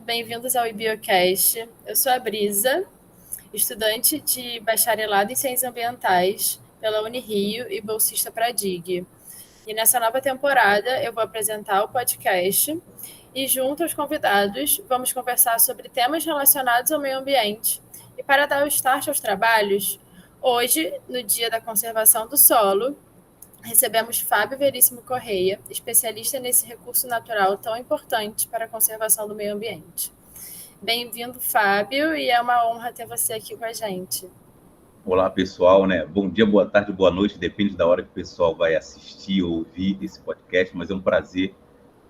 bem-vindos ao IBIOcast. Eu sou a Brisa, estudante de bacharelado em Ciências Ambientais pela Unirio e bolsista para a DIG. E nessa nova temporada eu vou apresentar o podcast e, junto aos convidados, vamos conversar sobre temas relacionados ao meio ambiente. E para dar o start aos trabalhos, hoje, no Dia da Conservação do Solo, recebemos Fábio Veríssimo Correia, especialista nesse recurso natural tão importante para a conservação do meio ambiente. Bem-vindo, Fábio, e é uma honra ter você aqui com a gente. Olá, pessoal, né? Bom dia, boa tarde, boa noite, depende da hora que o pessoal vai assistir ou ouvir esse podcast, mas é um prazer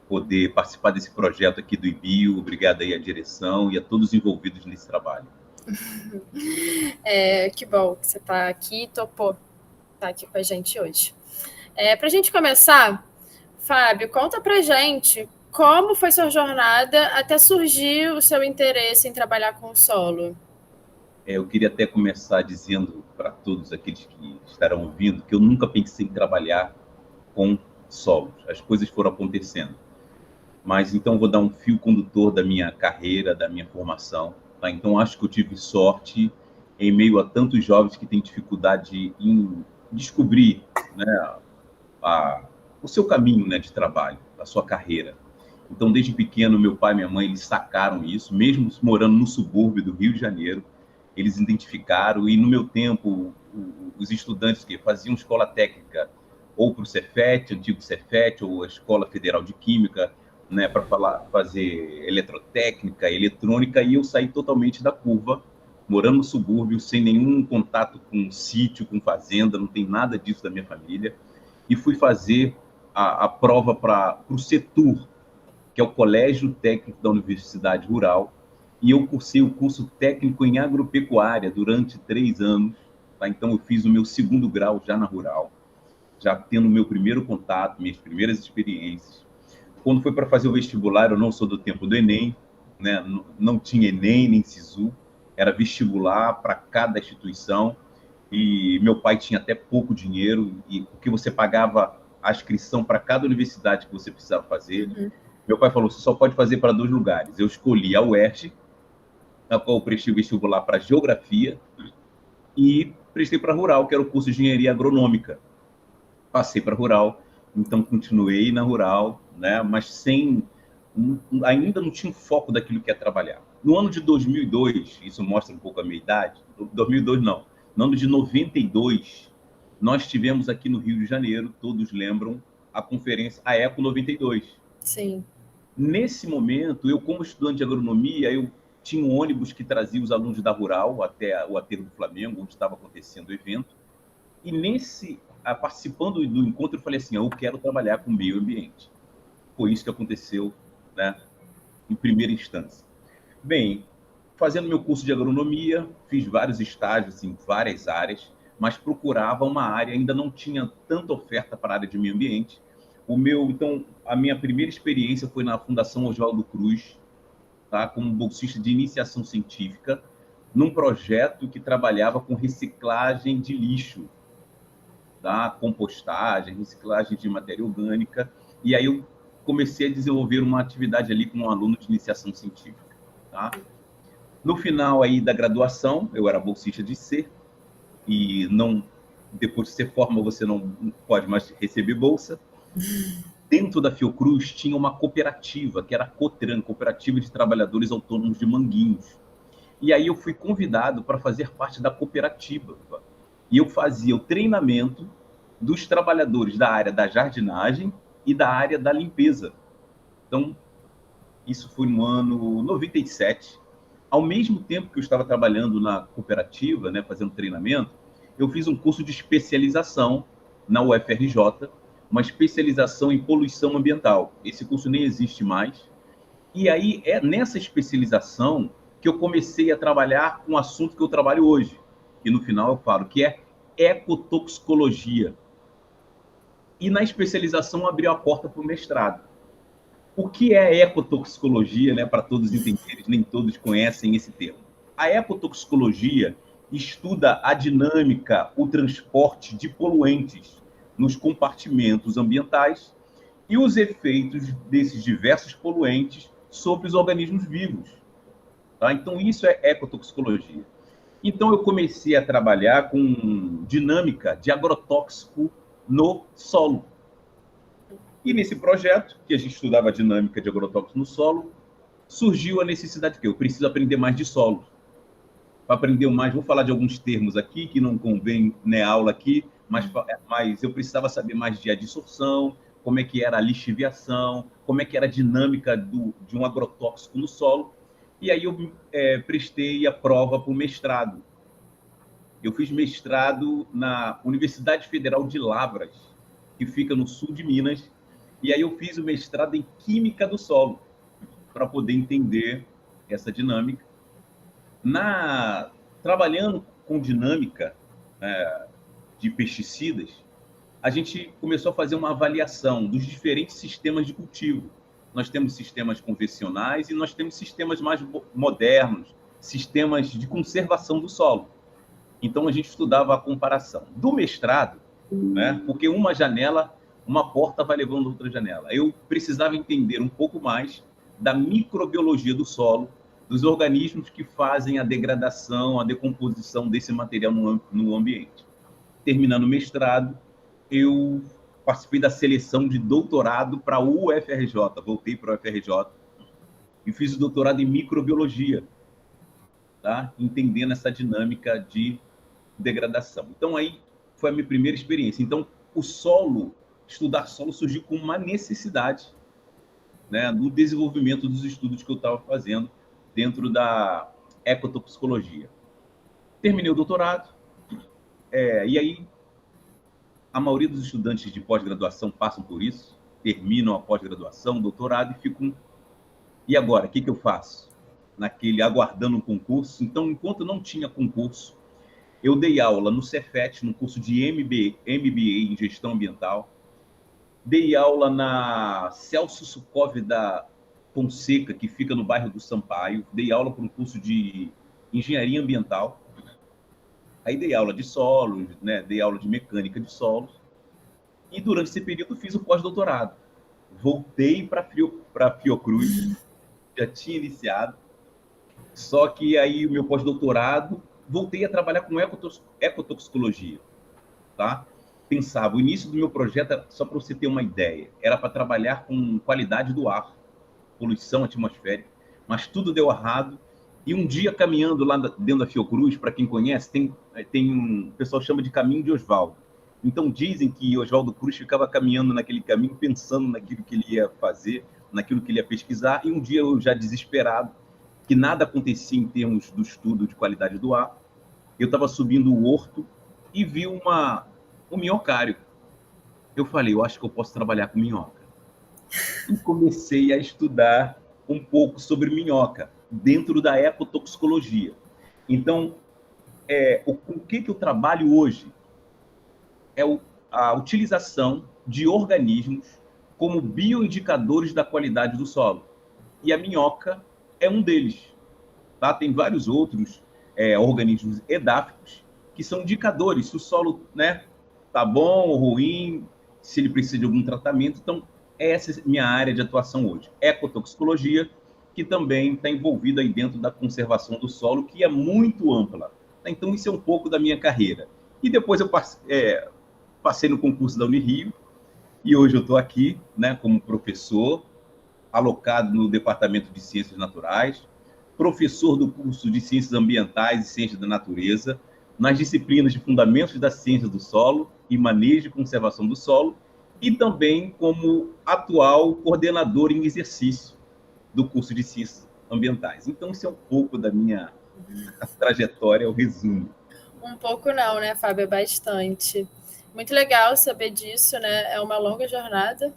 poder participar desse projeto aqui do IBIO. Obrigado aí à direção e a todos os envolvidos nesse trabalho. Que bom que você está aqui e topou estar aqui com a gente hoje. Para a gente começar, Fábio, conta para a gente como foi sua jornada até surgir o seu interesse em trabalhar com o solo. Eu queria até começar dizendo para todos aqueles que estarão ouvindo que eu nunca pensei em trabalhar com solos. As coisas foram acontecendo. Mas então vou dar um fio condutor da minha carreira, da minha formação. Tá? Então acho que eu tive sorte em meio a tantos jovens que têm dificuldade em descobrir, né, o seu caminho, né, de trabalho, a sua carreira. Então, desde pequeno, meu pai e minha mãe eles sacaram isso, mesmo morando no subúrbio do Rio de Janeiro, eles identificaram, e no meu tempo, os estudantes que faziam escola técnica, ou para o Cefet, antigo Cefet, ou a Escola Federal de Química, né, para fazer eletrotécnica, eletrônica, e eu saí totalmente da curva, morando no subúrbio, sem nenhum contato com sítio, com fazenda, não tem nada disso da minha família, e fui fazer a prova para o CETUR, que é o Colégio Técnico da Universidade Rural, e eu cursei o curso técnico em agropecuária durante 3 anos. Tá? Então, eu fiz o meu 2º grau já na Rural, já tendo o meu primeiro contato, minhas primeiras experiências. Quando foi para fazer o vestibular, eu não sou do tempo do Enem, né? Não tinha Enem nem SISU, era vestibular para cada instituição, e meu pai tinha até pouco dinheiro, e porque você pagava a inscrição para cada universidade que você precisava fazer. Meu pai falou, você só pode fazer para 2 lugares. Eu escolhi a UERJ, na qual eu prestei o vestibular para Geografia, e prestei para Rural, que era o curso de Engenharia Agronômica. Passei para Rural, então continuei na Rural, né, mas ainda não tinha um foco daquilo que é trabalhar. No ano de 2002, isso mostra um pouco a minha idade, 2002 não, no ano de 92, nós tivemos aqui no Rio de Janeiro, todos lembram, a conferência, a ECO 92. Sim. Nesse momento, eu como estudante de agronomia, eu tinha um ônibus que trazia os alunos da Rural até o aterro do Flamengo, onde estava acontecendo o evento, e participando do encontro, eu falei assim, eu quero trabalhar com meio ambiente. Foi isso que aconteceu, né, em primeira instância. Bem, fazendo meu curso de agronomia, fiz vários estágios em várias áreas, mas procurava uma área, ainda não tinha tanta oferta para a área de meio ambiente. Então, a minha primeira experiência foi na Fundação Oswaldo Cruz, tá, como bolsista de iniciação científica, num projeto que trabalhava com reciclagem de lixo, tá, compostagem, reciclagem de matéria orgânica, e aí eu comecei a desenvolver uma atividade ali com um aluno de iniciação científica. Tá? No final aí da graduação, eu era bolsista de C, e depois de ser forma, você não pode mais receber bolsa. Dentro da Fiocruz tinha uma cooperativa, que era a COTRAN, Cooperativa de Trabalhadores Autônomos de Manguinhos. E aí eu fui convidado para fazer parte da cooperativa. E eu fazia o treinamento dos trabalhadores da área da jardinagem e da área da limpeza. Então, isso foi no ano 97. Ao mesmo tempo que eu estava trabalhando na cooperativa, né, fazendo treinamento, eu fiz um curso de especialização na UFRJ, uma especialização em poluição ambiental. Esse curso nem existe mais. E aí é nessa especialização que eu comecei a trabalhar com um assunto que eu trabalho hoje, que no final eu falo, que é ecotoxicologia. E na especialização abriu a porta para o mestrado. O que é ecotoxicologia, né, para todos entenderem, nem todos conhecem esse termo. A ecotoxicologia estuda a dinâmica, o transporte de poluentes nos compartimentos ambientais e os efeitos desses diversos poluentes sobre os organismos vivos. Tá? Então, isso é ecotoxicologia. Então, eu comecei a trabalhar com dinâmica de agrotóxico no solo. E nesse projeto, que a gente estudava a dinâmica de agrotóxico no solo, surgiu a necessidade que eu preciso aprender mais de solo. Para aprender mais, vou falar de alguns termos aqui, que não convém, né, aula aqui, mas eu precisava saber mais de adsorção, como é que era a lixiviação, como é que era a dinâmica de um agrotóxico no solo. E aí eu prestei a prova para o mestrado. Eu fiz mestrado na Universidade Federal de Lavras, que fica no sul de Minas, e aí eu fiz o mestrado em Química do Solo, para poder entender essa dinâmica. Trabalhando com dinâmica de pesticidas, a gente começou a fazer uma avaliação dos diferentes sistemas de cultivo. Nós temos sistemas convencionais e nós temos sistemas mais modernos, sistemas de conservação do solo. Então, a gente estudava a comparação do mestrado, né? Porque uma porta vai levando a outra janela. Eu precisava entender um pouco mais da microbiologia do solo, dos organismos que fazem a degradação, a decomposição desse material no ambiente. Terminando o mestrado, eu participei da seleção de doutorado para o UFRJ, voltei para o UFRJ e fiz o doutorado em microbiologia, tá? Entendendo essa dinâmica de degradação. Então, aí foi a minha primeira experiência. Então, estudar solo surgiu como uma necessidade, né, do desenvolvimento dos estudos que eu estava fazendo dentro da ecotoxicologia. Terminei o doutorado, e aí a maioria dos estudantes de pós-graduação passam por isso, terminam a pós-graduação, doutorado, e ficam... E agora, o que eu faço? Aguardando um concurso. Então, enquanto não tinha concurso, eu dei aula no Cefet, no curso de MBA em Gestão Ambiental. Dei aula na Celso Sukov da Fonseca, que fica no bairro do Sampaio. Dei aula para um curso de Engenharia Ambiental. Aí dei aula de solos, né? Dei aula de mecânica de solos. E durante esse período fiz o pós-doutorado. Voltei para Fiocruz, já tinha iniciado. Só que aí o meu pós-doutorado, voltei a trabalhar com ecotoxicologia, tá? Pensava, o início do meu projeto, só para você ter uma ideia, era para trabalhar com qualidade do ar, poluição atmosférica, mas tudo deu errado. E um dia, caminhando lá dentro da Fiocruz, para quem conhece, o pessoal chama de caminho de Oswaldo. Então, dizem que Oswaldo Cruz ficava caminhando naquele caminho, pensando naquilo que ele ia fazer, naquilo que ele ia pesquisar, e um dia eu já desesperado, que nada acontecia em termos do estudo de qualidade do ar, eu estava subindo o horto e vi um minhocário. Eu falei, eu acho que eu posso trabalhar com minhoca. E comecei a estudar um pouco sobre minhoca, dentro da ecotoxicologia. Então, o que eu trabalho hoje é a utilização de organismos como bioindicadores da qualidade do solo. E a minhoca é um deles. Tá? Tem vários outros organismos edáficos que são indicadores se o solo, né, tá bom ou ruim, se ele precisa de algum tratamento. Então, essa é a minha área de atuação hoje. Ecotoxicologia, que também está envolvida aí dentro da conservação do solo, que é muito ampla. Então, isso é um pouco da minha carreira. E depois eu passei no concurso da Unirio, e hoje eu estou aqui, né, como professor, alocado no Departamento de Ciências Naturais, professor do curso de Ciências Ambientais e Ciências da Natureza, nas disciplinas de Fundamentos da Ciência do Solo e Manejo e Conservação do Solo, e também como atual coordenador em exercício do curso de Ciências Ambientais. Então, isso é um pouco da minha trajetória, o resumo. Um pouco não, né, Fábio? É bastante. Muito legal saber disso, né? É uma longa jornada.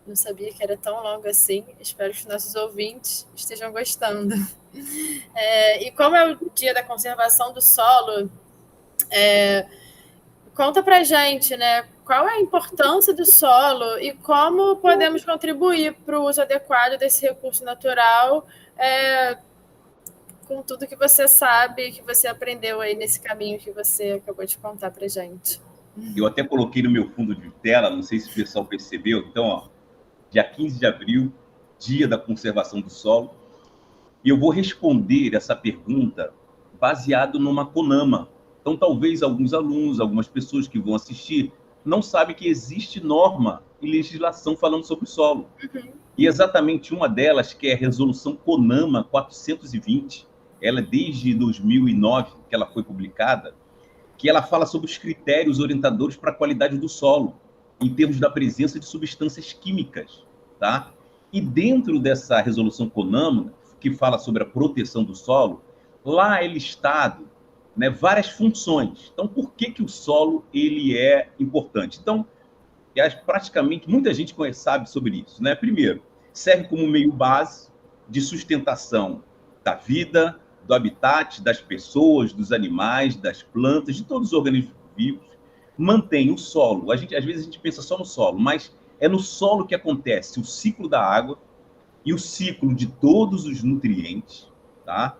Não sabia que era tão longa assim. Espero que os nossos ouvintes estejam gostando. E como é o dia da conservação do solo, conta pra gente, né? Qual é a importância do solo e como podemos contribuir para o uso adequado desse recurso natural, com tudo que você sabe, que você aprendeu aí nesse caminho que você acabou de contar pra gente. Eu até coloquei no meu fundo de tela, não sei se o pessoal percebeu. Então, dia 15 de abril, Dia da Conservação do Solo, e eu vou responder essa pergunta baseado numa CONAMA. Então, talvez alguns alunos, algumas pessoas que vão assistir, não sabem que existe norma e legislação falando sobre o solo. E exatamente uma delas, que é a Resolução CONAMA 420, ela é desde 2009 que ela foi publicada, que ela fala sobre os critérios orientadores para a qualidade do solo, em termos da presença de substâncias químicas, tá? E dentro dessa Resolução CONAMA, que fala sobre a proteção do solo, lá é listado, né, várias funções. Então, por que o solo ele é importante? Então, praticamente muita gente sabe sobre isso, né? Primeiro, serve como meio base de sustentação da vida, do habitat, das pessoas, dos animais, das plantas, de todos os organismos vivos. Mantém o solo. Às vezes a gente pensa só no solo, mas é no solo que acontece o ciclo da água e o ciclo de todos os nutrientes, tá?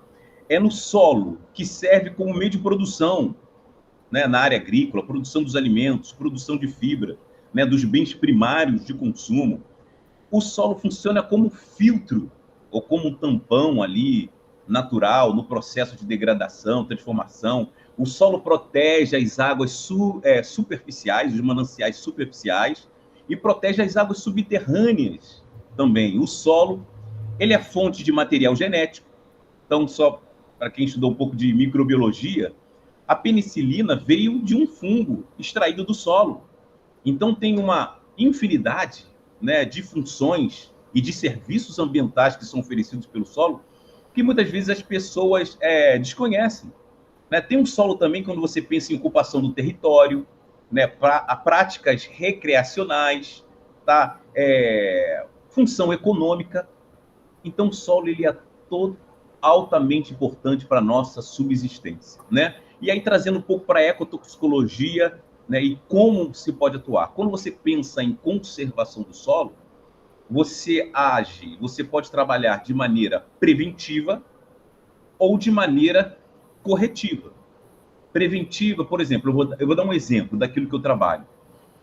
É no solo que serve como meio de produção, né, na área agrícola, produção dos alimentos, produção de fibra, né, dos bens primários de consumo. O solo funciona como filtro ou como um tampão ali natural no processo de degradação, transformação. O solo protege as águas superficiais, os mananciais superficiais, e protege as águas subterrâneas também. O solo, ele é fonte de material genético. Então, só para quem estudou um pouco de microbiologia, a penicilina veio de um fungo extraído do solo. Então, tem uma infinidade, né, de funções e de serviços ambientais que são oferecidos pelo solo que muitas vezes as pessoas desconhecem. Né? Tem um solo também quando você pensa em ocupação do território, né, a práticas recreacionais, tá? Função econômica. Então, o solo ele é altamente importante para a nossa subsistência, né? E aí, trazendo um pouco para a ecotoxicologia, né, e como se pode atuar. Quando você pensa em conservação do solo, você pode trabalhar de maneira preventiva ou de maneira corretiva. Preventiva, por exemplo, eu vou dar um exemplo daquilo que eu trabalho.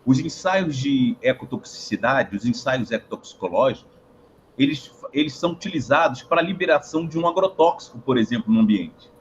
Os ensaios de ecotoxicidade, os ensaios ecotoxicológicos, eles são utilizados para a liberação de um agrotóxico, por exemplo, no ambiente.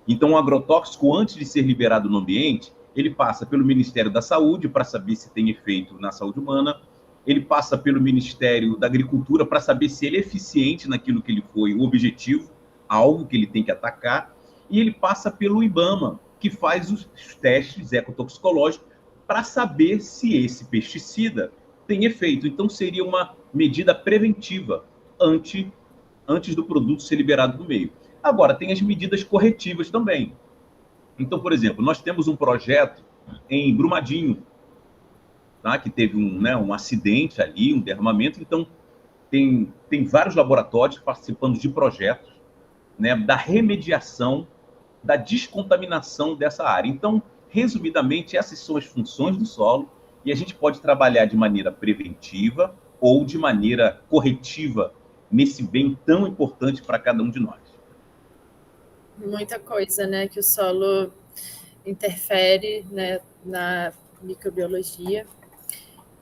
Então, o agrotóxico, antes de ser liberado no ambiente, ele passa pelo Ministério da Saúde para saber se tem efeito na saúde humana, ele passa pelo Ministério da Agricultura para saber se ele é eficiente naquilo que ele foi o objetivo, algo que ele tem que atacar, e ele passa pelo IBAMA, que faz os testes ecotoxicológicos para saber se esse pesticida tem efeito. Então, seria uma medida preventiva antes do produto ser liberado no meio. Agora, tem as medidas corretivas também. Então, por exemplo, nós temos um projeto em Brumadinho, tá? Que teve um acidente ali, um derramamento. Então, tem vários laboratórios participando de projetos, né, da remediação, da descontaminação dessa área. Então, resumidamente, essas são as funções do solo e a gente pode trabalhar de maneira preventiva ou de maneira corretiva nesse bem tão importante para cada um de nós. Muita coisa, né, que o solo interfere, né, na microbiologia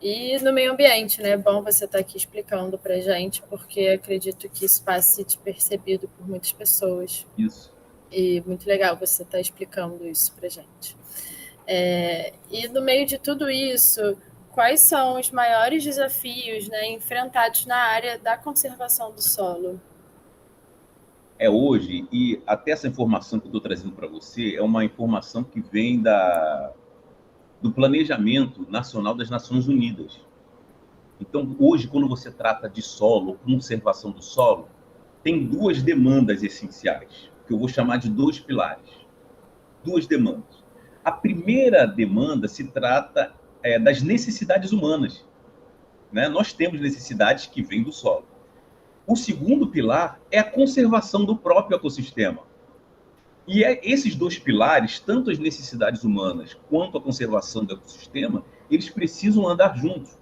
e no meio ambiente, né? É bom você estar aqui explicando para a gente, porque acredito que isso passe despercebido por muitas pessoas. Isso. E muito legal você estar explicando isso para a gente. E no meio de tudo isso, quais são os maiores desafios, né, enfrentados na área da conservação do solo? Hoje, e até essa informação que eu estou trazendo para você, é uma informação que vem do Planejamento Nacional das Nações Unidas. Então, hoje, quando você trata de solo, conservação do solo, tem duas demandas essenciais, que eu vou chamar de dois pilares. Duas demandas. A primeira demanda se trata das necessidades humanas, né? Nós temos necessidades que vêm do solo. O segundo pilar é a conservação do próprio ecossistema. E esses dois pilares, tanto as necessidades humanas quanto a conservação do ecossistema, eles precisam andar juntos.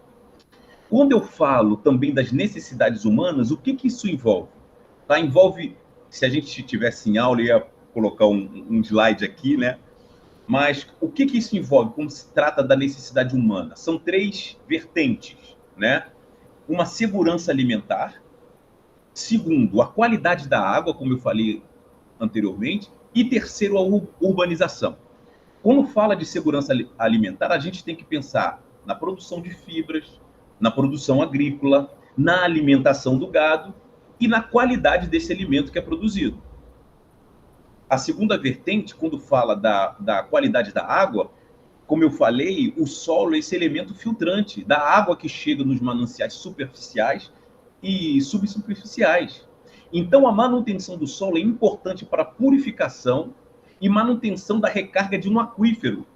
Quando eu falo também das necessidades humanas, o que isso envolve? Tá? Envolve, se a gente tivesse em aula, eu ia colocar um slide aqui, né? Mas o que isso envolve quando se trata da necessidade humana? São três vertentes, né? Uma segurança alimentar, Segundo, a qualidade da água, como eu falei anteriormente. E terceiro, a urbanização. Quando fala de segurança alimentar, a gente tem que pensar na produção de fibras, na produção agrícola, na alimentação do gado e na qualidade desse alimento que é produzido. A segunda vertente, quando fala da qualidade da água, como eu falei, o solo é esse elemento filtrante da água que chega nos mananciais superficiais e subsuperficiais. Então, a manutenção do solo é importante para a purificação e manutenção da recarga de um aquífero,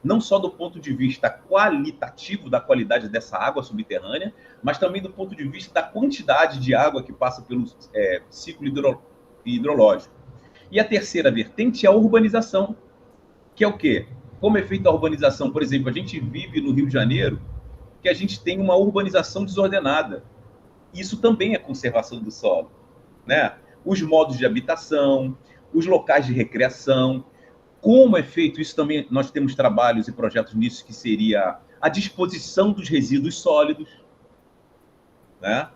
não só do ponto de vista qualitativo, da qualidade dessa água subterrânea, mas também do ponto de vista da quantidade de água que passa pelo ciclo hidrológico. E a terceira vertente é a urbanização, que é o quê? Como é feita a urbanização? Por exemplo, a gente vive no Rio de Janeiro, que a gente tem uma urbanização desordenada. Isso também é conservação do solo, né? Os modos de habitação, os locais de recreação. Como é feito isso também, nós temos trabalhos e projetos nisso, que seria a disposição dos resíduos sólidos, né?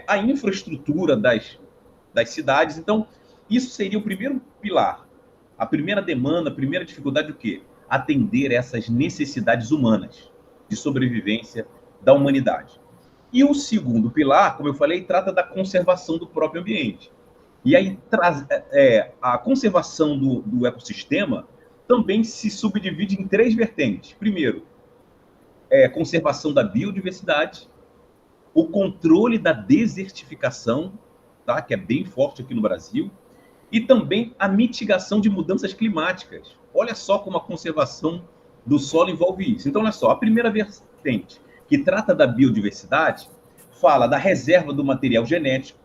A infraestrutura das cidades. Então, isso seria o primeiro pilar. A primeira demanda, a primeira dificuldade, o quê? Atender essas necessidades humanas de sobrevivência da humanidade. E o segundo pilar, como eu falei, trata da conservação do próprio ambiente. E aí a conservação do ecossistema também se subdivide em 3 vertentes. Primeiro, conservação da biodiversidade, o controle da desertificação, tá? Que é bem forte aqui no Brasil, e também a mitigação de mudanças climáticas. Olha só como a conservação do solo envolve isso. Então, olha só, a primeira vertente, que trata da biodiversidade, fala da reserva do material genético.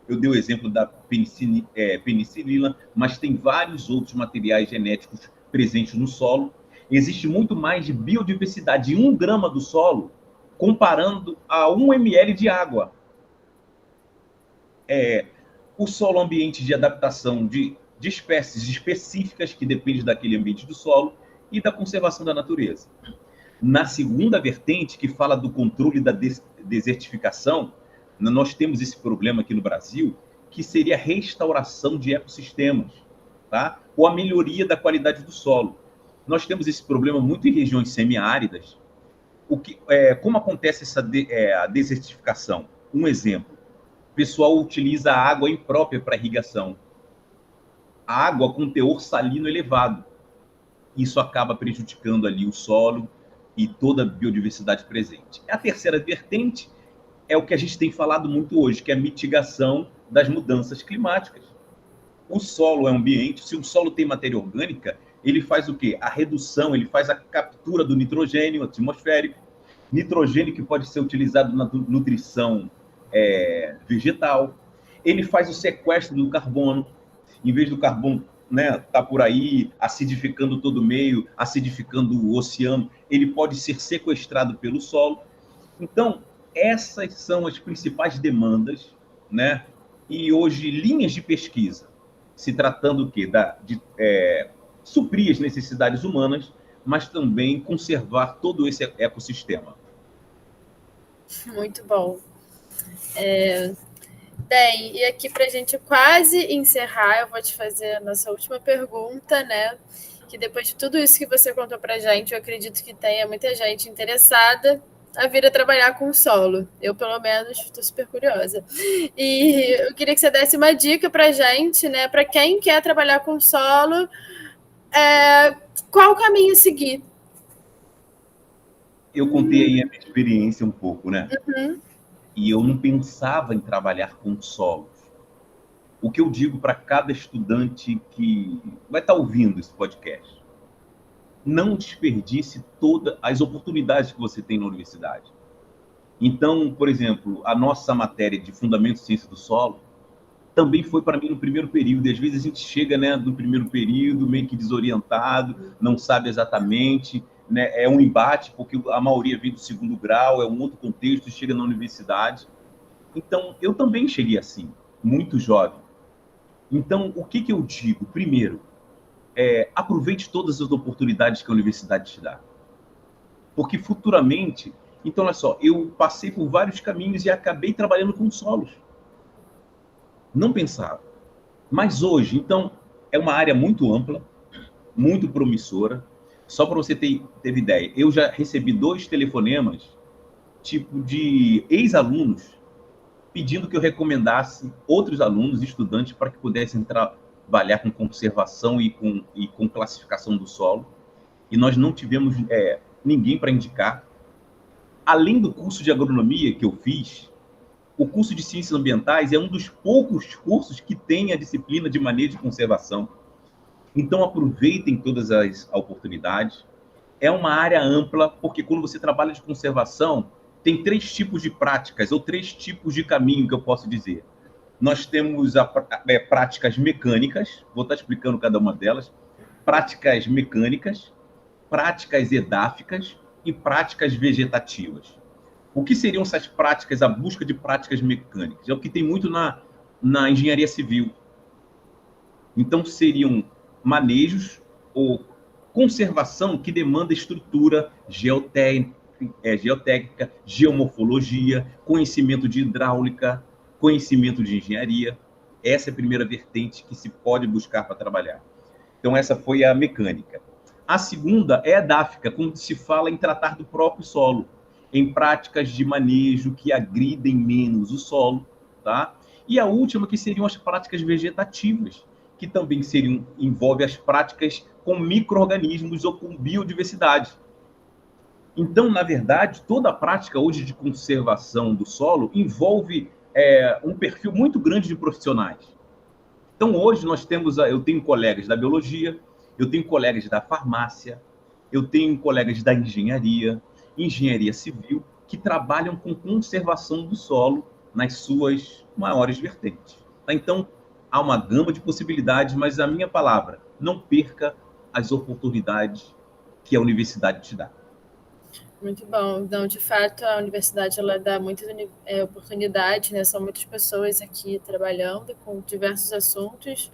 Eu dei o exemplo da penicilina, mas tem vários outros materiais genéticos presentes no solo. Existe muito mais de biodiversidade em 1 grama do solo, comparando a 1 ml de água. O solo é um ambiente de adaptação de espécies específicas que dependem daquele ambiente do solo e da conservação da natureza. Na segunda vertente, que fala do controle da desertificação, nós temos esse problema aqui no Brasil, que seria a restauração de ecossistemas, tá? Ou a melhoria da qualidade do solo. Nós temos esse problema muito em regiões semiáridas. Como acontece a desertificação? Um exemplo. O pessoal utiliza a água imprópria para irrigação. A água com teor salino elevado. Isso acaba prejudicando ali o solo e toda a biodiversidade presente. A terceira vertente é o que a gente tem falado muito hoje, que é a mitigação das mudanças climáticas. O solo é um ambiente, se o solo tem matéria orgânica, ele faz o quê? A redução, ele faz a captura do nitrogênio atmosférico, nitrogênio que pode ser utilizado na nutrição vegetal. Ele faz o sequestro do carbono. Em vez do carbono tá por aí acidificando todo o meio, acidificando o oceano, ele pode ser sequestrado pelo solo. Então, essas são as principais demandas, né? E hoje, linhas de pesquisa, se tratando o quê? De suprir as necessidades humanas, mas também conservar todo esse ecossistema. Muito bom. Bem, e aqui para a gente quase encerrar, eu vou te fazer a nossa última pergunta, né? Que depois de tudo isso que você contou para a gente, eu acredito que tenha muita gente interessada a vir a trabalhar com solo. Eu, pelo menos, estou super curiosa. E eu queria que você desse uma dica para a gente, né? Para quem quer trabalhar com solo, qual o caminho seguir? Eu contei aí a minha experiência um pouco, né? Uhum. E eu não pensava em trabalhar com solos. O que eu digo para cada estudante que vai estar ouvindo esse podcast: não desperdice todas as oportunidades que você tem na universidade. Então, por exemplo, a nossa matéria de Fundamentos de Ciência do Solo também foi para mim no primeiro período. E às vezes a gente chega, né, no primeiro período meio que desorientado, não sabe exatamente, né, é um embate, porque a maioria vem do 2º grau, é um outro contexto, chega na universidade. Então, eu também cheguei assim, muito jovem. Então, o que eu digo? Primeiro, aproveite todas as oportunidades que a universidade te dá. Porque futuramente, então olha só, eu passei por vários caminhos e acabei trabalhando com solos. Não pensava. Mas hoje, então, é uma área muito ampla, muito promissora. Só para você ter ideia, eu já recebi 2 telefonemas, tipo de ex-alunos, pedindo que eu recomendasse outros alunos, estudantes, para que pudessem trabalhar com conservação e com classificação do solo. E nós não tivemos ninguém para indicar. Além do curso de agronomia que eu fiz, o curso de ciências ambientais é um dos poucos cursos que tem a disciplina de manejo e conservação. Então, aproveitem todas as oportunidades. É uma área ampla, porque quando você trabalha de conservação, tem 3 tipos de práticas, ou 3 tipos de caminho, que eu posso dizer. Nós temos práticas mecânicas, vou estar explicando cada uma delas, práticas mecânicas, práticas edáficas e práticas vegetativas. O que seriam essas práticas, a busca de práticas mecânicas? É o que tem muito na engenharia civil. Então, seriam manejos ou conservação que demanda estrutura geotécnica, geomorfologia, conhecimento de hidráulica, conhecimento de engenharia. Essa é a primeira vertente que se pode buscar para trabalhar. Então, essa foi a mecânica. A segunda é a edáfica, quando se fala em tratar do próprio solo, em práticas de manejo que agridem menos o solo, tá? E a última, que seriam as práticas vegetativas, que também envolve as práticas com micro-organismos ou com biodiversidade. Então, na verdade, toda a prática hoje de conservação do solo envolve um perfil muito grande de profissionais. Então, hoje eu tenho colegas da biologia, eu tenho colegas da farmácia, eu tenho colegas da engenharia civil, que trabalham com conservação do solo nas suas maiores vertentes. Tá? Então, há uma gama de possibilidades, mas a minha palavra, não perca as oportunidades que a universidade te dá. Muito bom. Então, de fato, a universidade ela dá muitas oportunidades, né? São muitas pessoas aqui trabalhando com diversos assuntos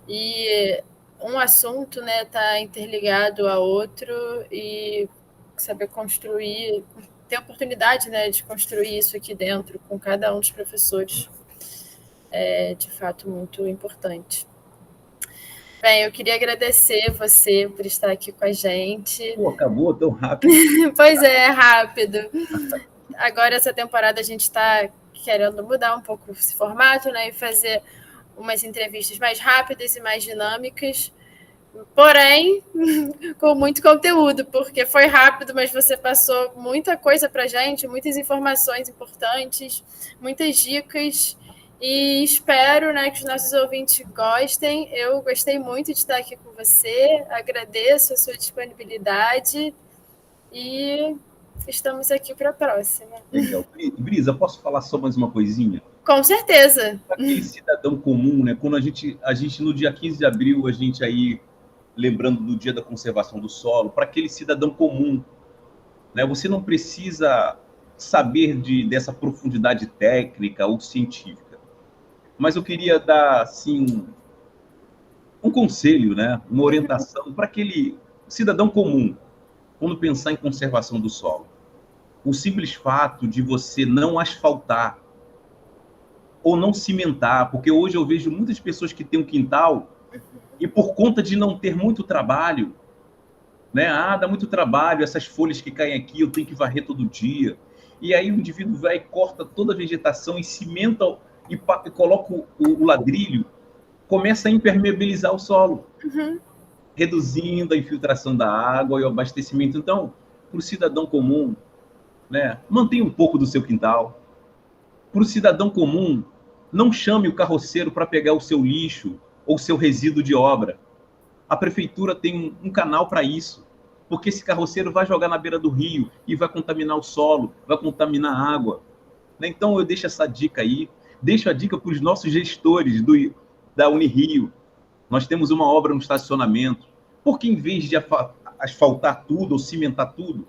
e um assunto, né, está interligado a outro e saber construir, ter a oportunidade, né, de construir isso aqui dentro com cada um dos professores é, de fato, muito importante. Bem, eu queria agradecer você por estar aqui com a gente. Pô, acabou tão rápido. Pois é, rápido. Agora, essa temporada, a gente está querendo mudar um pouco esse formato, né, e fazer umas entrevistas mais rápidas e mais dinâmicas, porém, com muito conteúdo, porque foi rápido, mas você passou muita coisa para a gente, muitas informações importantes, muitas dicas, e espero, né, que os nossos ouvintes gostem. Eu gostei muito de estar aqui com você, agradeço a sua disponibilidade e estamos aqui para a próxima. Legal. Brisa, posso falar só mais uma coisinha? Com certeza. Aquele cidadão comum, né? Quando a gente no dia 15 de abril, a gente aí, lembrando do Dia da Conservação do Solo, para aquele cidadão comum, né? Você não precisa saber dessa profundidade técnica ou científica. Mas eu queria dar, assim, um conselho, né? Uma orientação para aquele cidadão comum, quando pensar em conservação do solo. O simples fato de você não asfaltar ou não cimentar, porque hoje eu vejo muitas pessoas que têm um quintal e por conta de não ter muito trabalho, né? Dá muito trabalho, essas folhas que caem aqui, eu tenho que varrer todo dia. E aí o indivíduo vai e corta toda a vegetação e cimenta e coloca o ladrilho, começa a impermeabilizar o solo, reduzindo a infiltração da água e o abastecimento. Então, para o cidadão comum, né, mantenha um pouco do seu quintal. Para o cidadão comum, não chame o carroceiro para pegar o seu lixo ou o seu resíduo de obra. A prefeitura tem um canal para isso, porque esse carroceiro vai jogar na beira do rio e vai contaminar o solo, vai contaminar a água. Então, eu deixo essa dica aí. Deixo a dica para os nossos gestores da Unirio. Nós temos uma obra no estacionamento. Por que, em vez de asfaltar tudo ou cimentar tudo,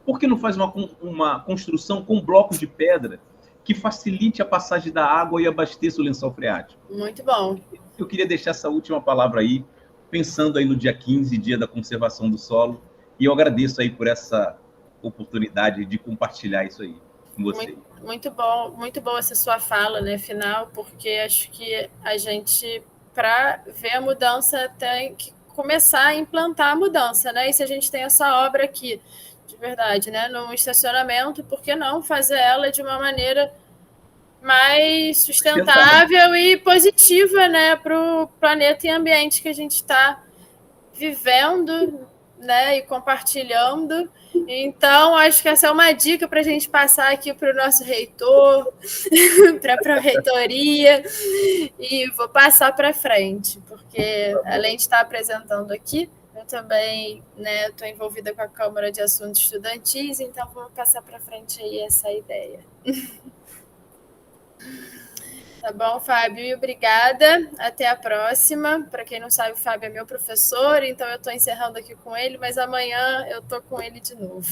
por que não faz uma construção com blocos de pedra que facilite a passagem da água e abasteça o lençol freático? Muito bom. Eu queria deixar essa última palavra aí, pensando aí no dia 15, Dia da Conservação do Solo, e eu agradeço aí por essa oportunidade de compartilhar isso aí. com você. Muito boa essa sua fala, né, final, porque acho que a gente, para ver a mudança, tem que começar a implantar a mudança, né? E se a gente tem essa obra aqui, de verdade, né, num estacionamento, por que não fazer ela de uma maneira mais sustentável e positiva, né, para o planeta e ambiente que a gente está vivendo, né, e compartilhando. Então, acho que essa é uma dica para a gente passar aqui para o nosso reitor, para a pró-reitoria, e vou passar para frente, porque além de estar apresentando aqui, eu também estou envolvida com a Câmara de Assuntos Estudantis, então vou passar para frente aí essa ideia. Tá bom, Fábio, e obrigada. Até a próxima. Para quem não sabe, o Fábio é meu professor, então eu estou encerrando aqui com ele, mas amanhã eu estou com ele de novo.